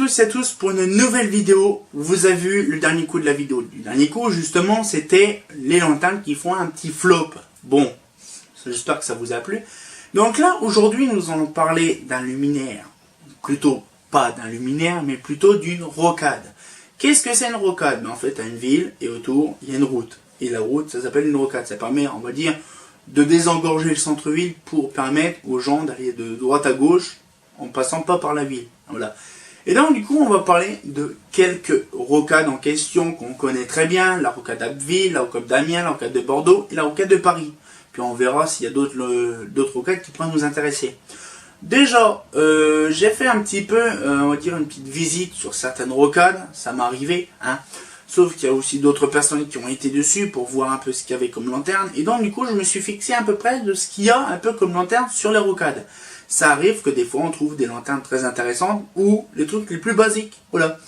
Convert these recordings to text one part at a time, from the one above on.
tous et à tous pour une nouvelle vidéo. Vous avez vu le dernier coup de la vidéo. Le dernier coup, justement, c'était les lanternes qui font un petit flop. Bon, j'espère que ça vous a plu. Donc là, aujourd'hui, nous allons parler d'un luminaire. Plutôt pas d'un luminaire, mais plutôt d'une rocade. Qu'est-ce que c'est une rocade? En fait, à une ville et autour, il y a une route. Et la route, ça s'appelle une rocade. Ça permet, on va dire, de désengorger le centre-ville pour permettre aux gens d'aller de droite à gauche en passant pas par la ville. Voilà. Et donc du coup on va parler de quelques rocades en question qu'on connaît très bien, la rocade d'Abbeville, la rocade d'Amiens, la rocade de Bordeaux et la rocade de Paris. Puis on verra s'il y a d'autres rocades qui pourraient nous intéresser. Déjà, j'ai fait un petit peu, on va dire une petite visite sur certaines rocades, ça m'est arrivé, hein. Sauf qu'il y a aussi d'autres personnes qui ont été dessus pour voir un peu ce qu'il y avait comme lanterne. Et donc du coup je me suis fixé à peu près de ce qu'il y a un peu comme lanterne sur les rocades. Ça arrive que des fois on trouve des lanternes très intéressantes ou les trucs les plus basiques. Voilà.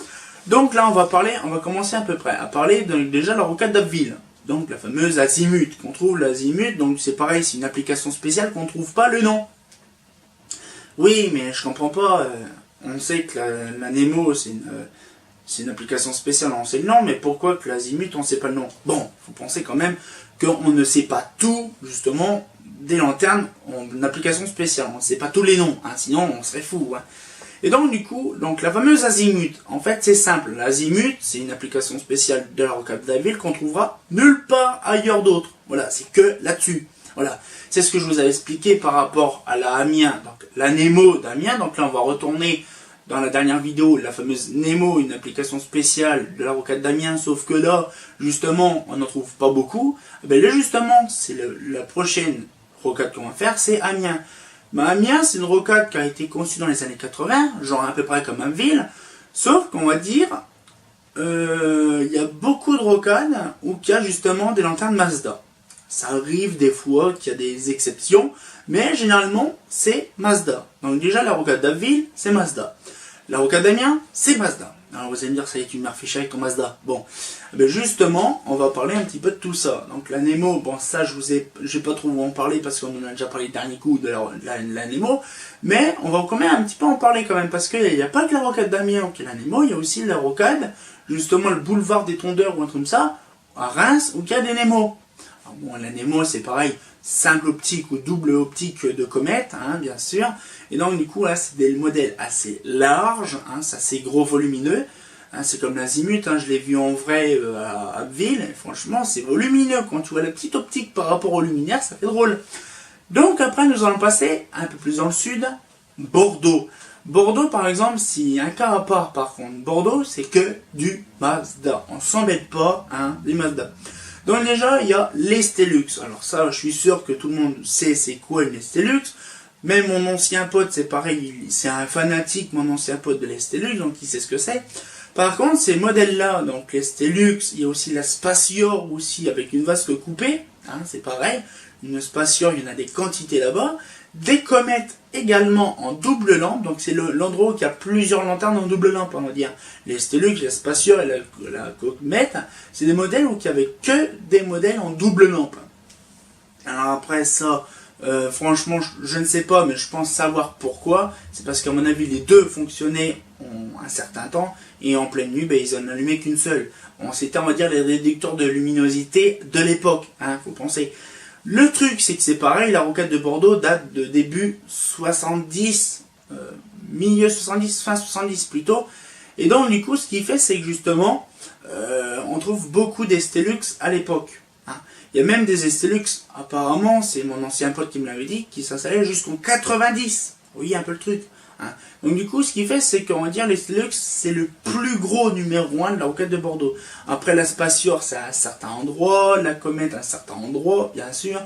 Donc là on va commencer à peu près à parler déjà de la rocade d'Abbeville. Donc la fameuse azimut qu'on trouve, l'azimut, donc c'est pareil, c'est une application spéciale qu'on ne trouve pas le nom. Oui, mais je comprends pas, on sait que la Nemo c'est une application spéciale, on sait le nom, mais pourquoi que l'azimut on ne sait pas le nom? Bon, faut penser quand même qu'on ne sait pas tout, justement, des lanternes en application spéciale. On ne sait pas tous les noms, hein, sinon on serait fou. Hein. Et donc du coup, la fameuse azimut, en fait c'est simple. L'azimut, c'est une application spéciale de la rocade d'Abbeville qu'on trouvera nulle part ailleurs d'autre. Voilà, c'est que là-dessus. Voilà, c'est ce que je vous avais expliqué par rapport à la Amiens, donc la Nemo d'Amiens. Donc là on va retourner dans la dernière vidéo, la fameuse Nemo, une application spéciale de la rocade d'Amiens, sauf que là, justement, on n'en trouve pas beaucoup. Ben là, justement, c'est la prochaine rocade qu'on va faire, c'est Amiens. Mais Amiens, c'est une rocade qui a été conçue dans les années 80, genre à peu près comme Abbeville, sauf qu'on va dire, il y a beaucoup de rocades où il y a justement des lanternes Mazda. Ça arrive des fois qu'il y a des exceptions, mais généralement, c'est Mazda. Donc déjà, la rocade d'Abbeville, c'est Mazda. La rocade d'Amiens, c'est Mazda. Alors vous allez me dire, ça y est, tu m'as fiché avec ton Mazda. Bon, ben justement, on va parler un petit peu de tout ça. Donc la Nemo, bon ça, j'ai pas trop en parler parce qu'on en a déjà parlé le dernier coup de la Nemo. Mais on va quand même un petit peu en parler quand même, parce qu'il n'y a pas que la rocade d'Amiens qui est la Nemo, il y a aussi la rocade, justement le boulevard des Tondeurs ou un truc comme ça, à Reims, où il y a des Nemo. Alors bon, la Nemo, c'est pareil, simple optique ou double optique de comète, hein, bien sûr. Et donc du coup là c'est des modèles assez larges, hein, c'est assez gros volumineux, hein, c'est comme l'azimut, hein, je l'ai vu en vrai à Abbeville, et franchement c'est volumineux, quand tu vois la petite optique par rapport au luminaire, ça fait drôle. Donc après nous allons passer un peu plus dans le sud, Bordeaux. Bordeaux par exemple, c'est un cas à part par contre, Bordeaux c'est que du Mazda, on s'embête pas, hein, des Mazda. Donc déjà il y a l'Estelux, alors ça je suis sûr que tout le monde sait c'est quoi une Estelux. Même mon ancien pote, c'est pareil, c'est un fanatique, mon ancien pote de l'Estelux, donc il sait ce que c'est. Par contre, ces modèles-là, donc l'Estelux, il y a aussi la Spacior aussi, avec une vasque coupée, hein, c'est pareil. Une Spacior, il y en a des quantités là-bas. Des comètes également en double lampe, donc c'est l'endroit où il y a plusieurs lanternes en double lampe, on va dire. L'Estelux, la Spacior et la comète, c'est des modèles où il n'y avait que des modèles en double lampe. Alors après ça... franchement, je ne sais pas, mais je pense savoir pourquoi. C'est parce qu'à mon avis, les deux fonctionnaient un certain temps, et en pleine nuit, ben, ils n'en allumaient qu'une seule. Bon, c'était, on va dire, les réducteurs de luminosité de l'époque, hein, faut penser. Le truc, c'est que c'est pareil, la rocade de Bordeaux date de début 70, milieu 70, fin 70 plutôt. Et donc, du coup, ce qui fait, c'est que justement, on trouve beaucoup d'Estelux à l'époque. Il y a même des Estelux, apparemment, c'est mon ancien pote qui me l'avait dit, qui s'installaient jusqu'en 90. Vous voyez un peu le truc. Hein. Donc du coup, ce qui fait, c'est qu'on va dire l'Estelux, c'est le plus gros numéro 1 de la rocade de Bordeaux. Après, la Spacior, c'est à un certain endroit, la Comète à un certain endroit, bien sûr.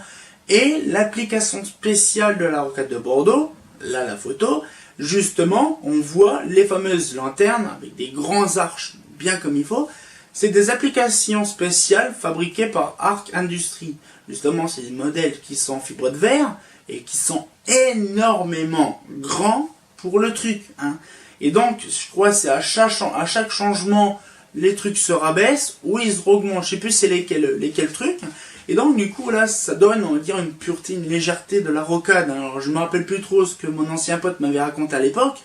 Et l'application spéciale de la rocade de Bordeaux, là la photo, justement, on voit les fameuses lanternes avec des grands arches bien comme il faut. C'est des applications spéciales fabriquées par Arc Industries. Justement, c'est des modèles qui sont en fibre de verre et qui sont énormément grands pour le truc. Hein. Et donc, je crois que c'est à chaque changement, les trucs se rabaissent ou ils se augmentent. Je sais plus c'est lesquels trucs. Et donc, du coup, là, ça donne, on va dire, une pureté, une légèreté de la rocade. Alors, je me rappelle plus trop ce que mon ancien pote m'avait raconté à l'époque.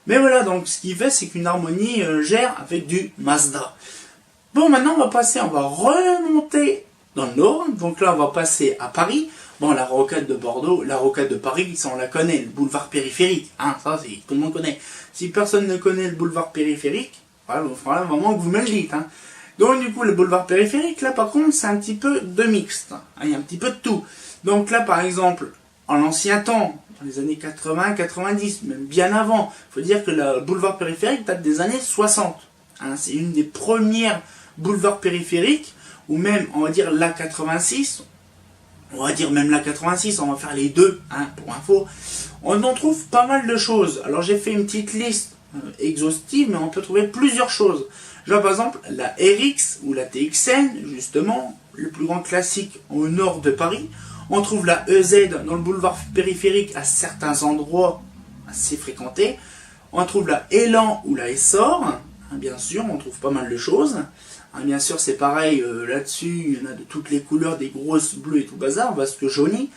Mais voilà, donc ce qui fait, c'est qu'une harmonie gère avec du Mazda. Bon, maintenant on va remonter dans le nord. Donc là, on va passer à Paris. Bon, la rocade de Bordeaux, la rocade de Paris, ça on la connaît, le boulevard périphérique. Hein, ça, tout le monde connaît. Si personne ne connaît le boulevard périphérique, voilà, il faudra vraiment que vous me le dites. Hein. Donc du coup, le boulevard périphérique, là par contre, c'est un petit peu de mixte. Hein, il y a un petit peu de tout. Donc là, par exemple, en ancien temps, dans les années 80, 90, même bien avant, il faut dire que le boulevard périphérique date des années 60. Hein, c'est une des premières boulevards périphériques, ou même, on va dire, la 86, on va dire même la 86, on va faire les deux, hein, pour info. On en trouve pas mal de choses. Alors j'ai fait une petite liste exhaustive, mais on peut trouver plusieurs choses. Genre par exemple, la RX ou la TXN, justement, le plus grand classique au nord de Paris. On trouve la EZ dans le boulevard périphérique à certains endroits assez fréquentés. On trouve la Élan ou la Essor, hein, bien sûr, on trouve pas mal de choses. Hein, bien sûr, c'est pareil, là-dessus, il y en a de toutes les couleurs, des grosses bleues et tout bazar, vasque jauni.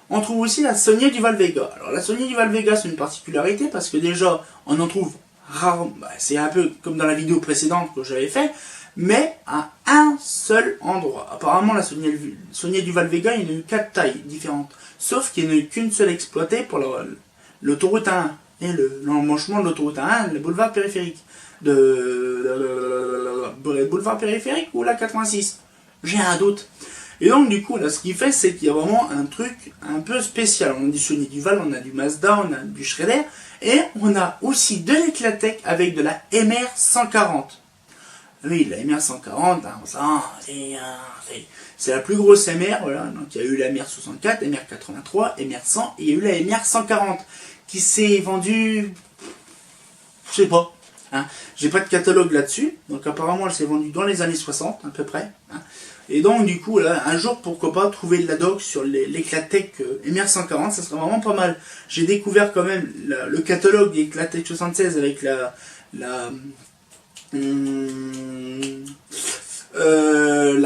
On trouve aussi la Saunier du Val-Vega. Alors la Saunier du Val-Vega, c'est une particularité parce que déjà, on en trouve rarement, c'est un peu comme dans la vidéo précédente que j'avais fait, mais à un seul endroit. Apparemment, la Saunier du Val-Vega, il y en a eu 4 tailles différentes. Sauf qu'il n'y en a eu qu'une seule exploitée pour l'autoroute A1. Et l'embranchement de l'autoroute A1, le boulevard périphérique. Le boulevard périphérique ou la 86. J'ai un doute. Et donc, du coup, là, ce qu'il fait, c'est qu'il y a vraiment un truc un peu spécial. On a du Saunier du Val, on a du Mazda, on a du Schrader. Et on a aussi de l'Eclatec avec de la MR 140. Oui, la MR 140, hein, ça, c'est la plus grosse MR, voilà. Donc il y a eu la MR 64, MR 83, MR 100, et il y a eu la MR 140, qui s'est vendue, je sais pas, hein. J'ai pas de catalogue là-dessus, donc apparemment elle s'est vendue dans les années 60, à peu près, hein. Et donc du coup, là, un jour, pourquoi pas, trouver de la doc sur l'Eclatec MR 140, ça serait vraiment pas mal. J'ai découvert quand même le catalogue d'Eclatec 76 avec la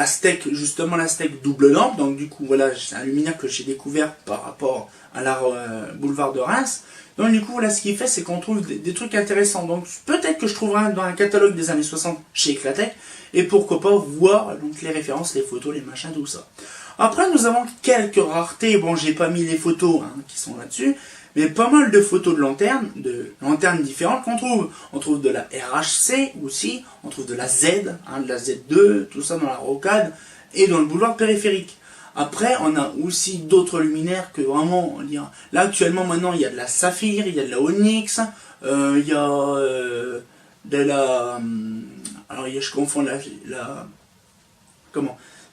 steak, justement la steak double lampe. Donc du coup voilà, c'est un luminaire que j'ai découvert par rapport à la boulevard de Reims. Donc du coup là, ce qu'il fait, c'est qu'on trouve des trucs intéressants. Donc peut-être que je trouverai dans un catalogue des années 60 chez Eclatec, et pourquoi pas voir donc les références, les photos, les machins, tout ça. Après nous avons quelques raretés. Bon, j'ai pas mis les photos, hein, qui sont là-dessus, mais pas mal de photos de lanternes différentes qu'on trouve. On trouve de la RHC aussi, on trouve de la Z, hein, de la Z2, tout ça dans la rocade, et dans le boulevard périphérique. Après, on a aussi d'autres luminaires que vraiment, on dirait, là actuellement maintenant, il y a de la Saphir, il y a de la Onyx, il y a de la... alors je confonds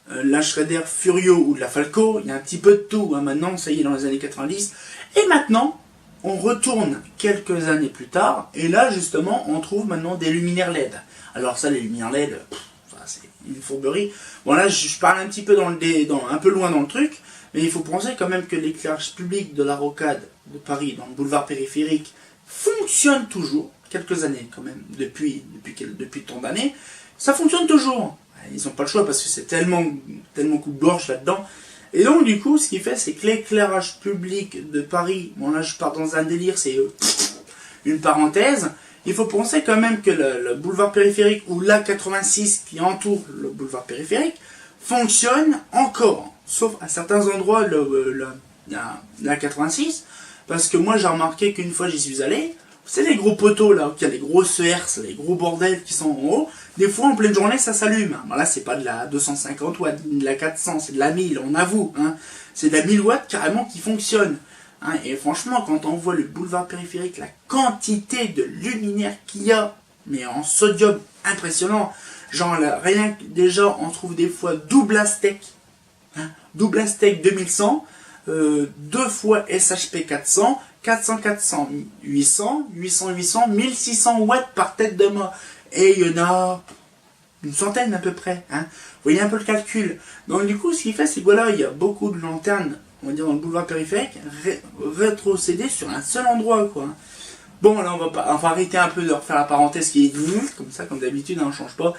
la Schrader Furio ou de la Falco, il y a un petit peu de tout, hein, maintenant, ça y est, dans les années 90. Et maintenant, on retourne quelques années plus tard, et là, justement, on trouve maintenant des luminaires LED. Alors ça, les luminaires LED, c'est une fourberie. Bon là, je parle un petit peu un peu loin dans le truc, mais il faut penser quand même que l'éclairage public de la rocade de Paris, dans le boulevard périphérique, fonctionne toujours, quelques années quand même, depuis tant d'années, ça fonctionne toujours. Ils n'ont pas le choix parce que c'est tellement coupe-gorge là-dedans. Et donc du coup, ce qu'il fait, c'est que l'éclairage public de Paris, bon là je pars dans un délire, c'est une parenthèse, il faut penser quand même que le boulevard périphérique ou l'A86 qui entoure le boulevard périphérique fonctionne encore, sauf à certains endroits l'A86, parce que moi j'ai remarqué qu'une fois j'y suis allé, c'est les gros poteaux là, il y a les grosses herses, les gros bordels qui sont en haut, des fois en pleine journée ça s'allume. Bon, là c'est pas de la 250 watts, de la 400, c'est de la 1000, on avoue, hein. C'est de la 1000 watts carrément qui fonctionne. Hein. Et franchement, quand on voit le boulevard périphérique, la quantité de luminaires qu'il y a, mais en sodium impressionnant, genre là, rien que déjà on trouve des fois double Aztec, hein, double Aztec 2100, 2 fois SHP 400, 400, 400, 800, 800, 800, 1600 watts par tête de mât. Et il y en a une centaine à peu près. Hein. Vous voyez un peu le calcul. Donc du coup, ce qu'il fait, c'est que voilà, il y a beaucoup de lanternes, on va dire dans le boulevard périphérique, rétrocédées sur un seul endroit, quoi. Bon, là, on va arrêter un peu de refaire la parenthèse qui est comme ça, comme d'habitude, hein, on ne change pas.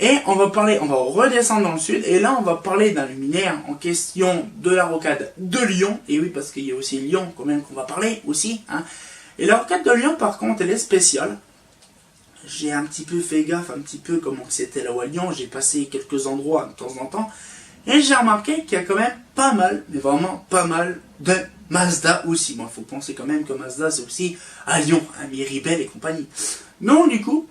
Et on va redescendre dans le sud, et là on va parler d'un luminaire en question de la rocade de Lyon, et oui parce qu'il y a aussi Lyon quand même qu'on va parler aussi, hein. Et la rocade de Lyon, par contre, elle est spéciale. J'ai un petit peu fait gaffe, un petit peu comment c'était là-haut à Lyon. J'ai passé quelques endroits de temps en temps. Et j'ai remarqué qu'il y a quand même pas mal, mais vraiment pas mal, de Mazda aussi. Bon, il faut penser quand même que Mazda, c'est aussi à Lyon, à Miribel et compagnie. Non, du coup,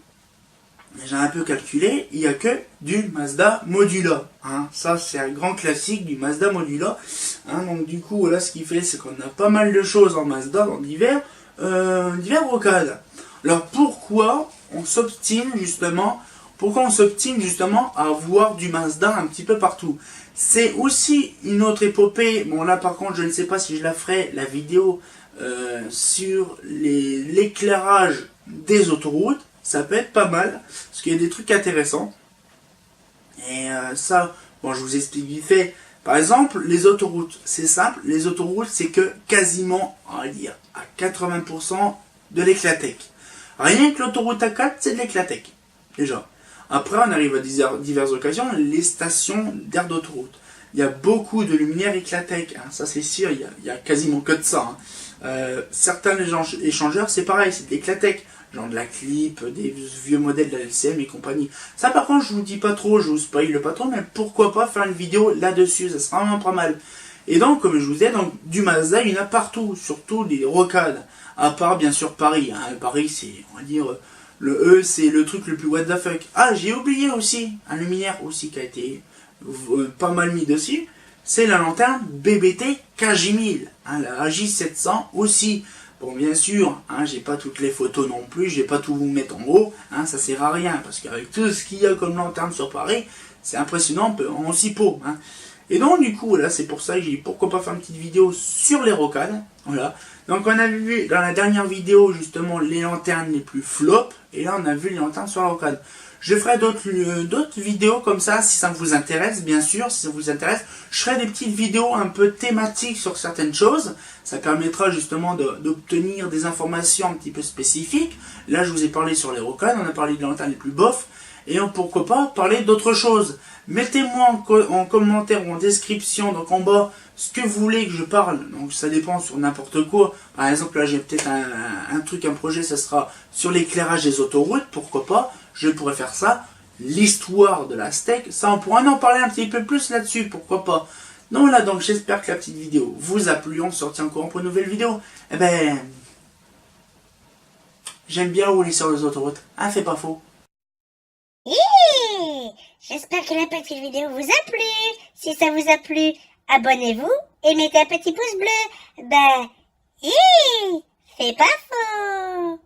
j'ai un peu calculé, il n'y a que du Mazda Modula. Hein. Ça, c'est un grand classique du Mazda Modula. Hein. Donc, du coup, là, ce qu'il fait, c'est qu'on a pas mal de choses en Mazda, dans divers rocades. Alors, pourquoi on s'obstine justement à avoir du Mazda un petit peu partout? C'est aussi une autre épopée. Bon, là, par contre, je ne sais pas si je la ferai, la vidéo sur l'éclairage des autoroutes. Ça peut être pas mal, parce qu'il y a des trucs intéressants. Et ça, bon, je vous explique vite fait. Par exemple, les autoroutes, c'est simple. Les autoroutes, c'est que quasiment, on va dire, à 80% de l'éclatec. Rien que l'autoroute A4, c'est de l'éclatec, déjà. Après, on arrive à diverses occasions, les stations d'aire d'autoroute. Il y a beaucoup de luminaires éclatec, hein, ça c'est sûr, il y a quasiment que de ça. Hein. Certains échangeurs, c'est pareil, c'est de l'éclatec. Genre de la clip, des vieux modèles de la LCM et compagnie. Ça par contre je vous dis pas trop, je vous spoil pas trop, mais pourquoi pas faire une vidéo là-dessus, ça sera vraiment pas mal. Et donc comme je vous disais, donc, du Mazda il y en a partout, surtout les rocades, à part bien sûr Paris. Hein. Paris c'est, on va dire, le E c'est le truc le plus what the fuck. Ah j'ai oublié aussi, un luminaire aussi qui a été pas mal mis dessus, c'est la lanterne BBT KJ1000, hein, la AJ700 aussi. Bon, bien sûr, hein, j'ai pas toutes les photos non plus, je vais pas tout vous mettre en haut, hein, ça sert à rien, parce qu'avec tout ce qu'il y a comme lanterne sur Paris, c'est impressionnant, on s'y peut. Hein. Et donc, du coup, là, c'est pour ça que j'ai dit, pourquoi pas faire une petite vidéo sur les rocades, voilà. Donc, on a vu dans la dernière vidéo, justement, les lanternes les plus flop, et là, on a vu les lanternes sur la rocade. Je ferai d'autres vidéos comme ça, si ça vous intéresse, bien sûr, si ça vous intéresse. Je ferai des petites vidéos un peu thématiques sur certaines choses. Ça permettra justement d'obtenir des informations un petit peu spécifiques. Là, je vous ai parlé sur les rocades, on a parlé de lanternes les plus bofs. Et pourquoi pas parler d'autres choses. Mettez-moi en commentaire ou en description, donc en bas, ce que vous voulez que je parle. Donc ça dépend sur n'importe quoi. Par exemple, là j'ai peut-être un truc, un projet, ça sera sur l'éclairage des autoroutes, pourquoi pas. Je pourrais faire ça. L'histoire de la steak, ça on pourrait en parler un petit peu plus là-dessus, pourquoi pas. Donc là, donc j'espère que la petite vidéo vous a plu. On se retient encore pour une nouvelle vidéo. Eh ben, j'aime bien rouler sur les autoroutes. Ah, c'est pas faux. J'espère que la petite vidéo vous a plu. Si ça vous a plu, abonnez-vous et mettez un petit pouce bleu. Ben, c'est pas faux.